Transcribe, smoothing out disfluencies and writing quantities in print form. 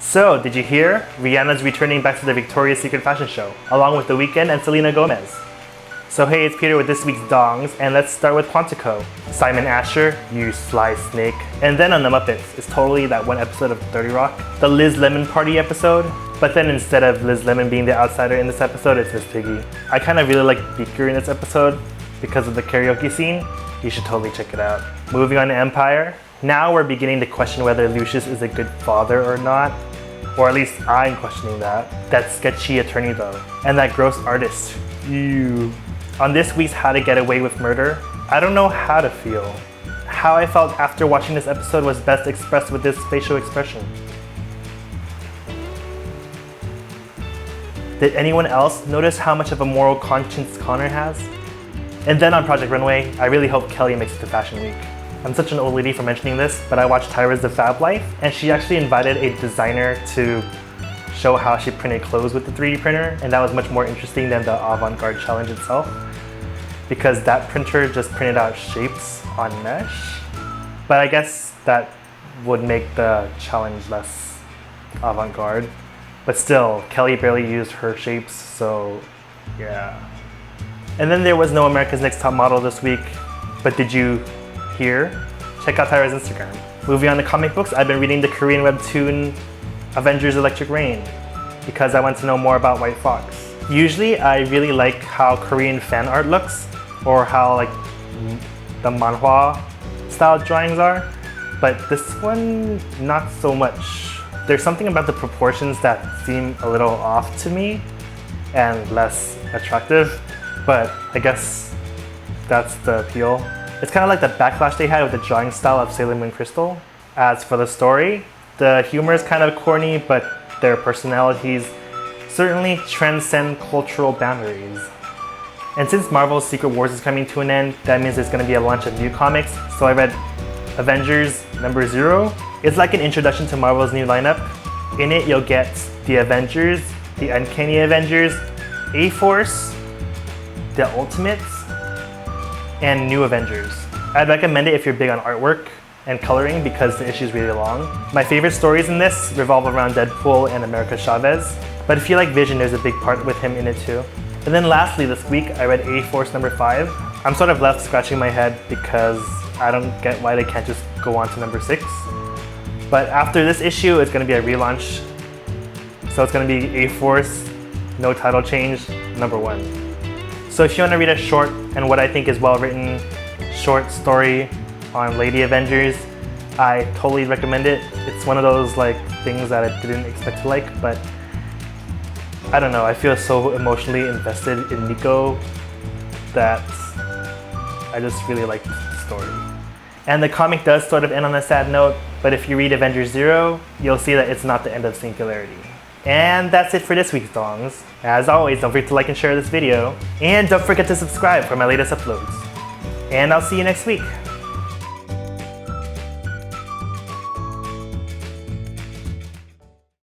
So, did you hear? Rihanna's returning back to the Victoria's Secret fashion show, along with The Weeknd and Selena Gomez. So hey, it's Peter with this week's Dongs, and let's start with Quantico. Simon Asher, you sly snake. And then on The Muppets, it's totally that one episode of 30 Rock, the Liz Lemon party episode. But then instead of Liz Lemon being the outsider in this episode, it's Miss Piggy. I kind of really like Beaker in this episode because of the karaoke scene. You should totally check it out. Moving on to Empire. Now we're beginning to question whether Lucius is a good father or not. Or at least I'm questioning that. That sketchy attorney though. And that gross artist. Ew. On this week's How to Get Away with Murder, I don't know how to feel. How I felt after watching this episode was best expressed with this facial expression. Did anyone else notice how much of a moral conscience Connor has? And then on Project Runway, I really hope Kelly makes it to Fashion Week. I'm such an old lady for mentioning this, but I watched Tyra's The Fab Life, and she actually invited a designer to show how she printed clothes with the 3D printer, and that was much more interesting than the avant-garde challenge itself, because that printer just printed out shapes on mesh. But I guess that would make the challenge less avant-garde. But still, Kelly barely used her shapes, so yeah. And then there was no America's Next Top Model this week, but did you hear? Check out Tyra's Instagram. Moving on to comic books, I've been reading the Korean webtoon Avengers Electric Rain because I want to know more about White Fox. Usually I really like how Korean fan art looks, or how like the manhwa style drawings are, but this one not so much. There's something about the proportions that seem a little off to me and less attractive, but I guess that's the appeal. It's kind of like the backlash they had with the drawing style of Sailor Moon Crystal. As for the story, the humor is kind of corny, but their personalities certainly transcend cultural boundaries. And since Marvel's Secret Wars is coming to an end, that means there's going to be a launch of new comics, so I read Avengers #0. It's like an introduction to Marvel's new lineup. In it, you'll get the Avengers, the Uncanny Avengers, A-Force, the Ultimates, and New Avengers. I'd recommend it if you're big on artwork and coloring because the issue is really long. My favorite stories in this revolve around Deadpool and America Chavez, but if you like Vision, there's a big part with him in it too. And then lastly this week, I read A-Force #5. I'm sort of left scratching my head because I don't get why they can't just go on to #6. But after this issue, it's going to be a relaunch. So it's going to be A-Force, no title change, #1. So if you want to read a short and what I think is well-written short story on Lady Avengers, I totally recommend it. It's one of those like things that I didn't expect to like, but I don't know, I feel so emotionally invested in Nico that I just really liked the story. And the comic does sort of end on a sad note, but if you read Avengers 0, you'll see that it's not the end of Singularity. And that's it for this week's Dongs. As always, don't forget to like and share this video, and don't forget to subscribe for my latest uploads. And I'll see you next week.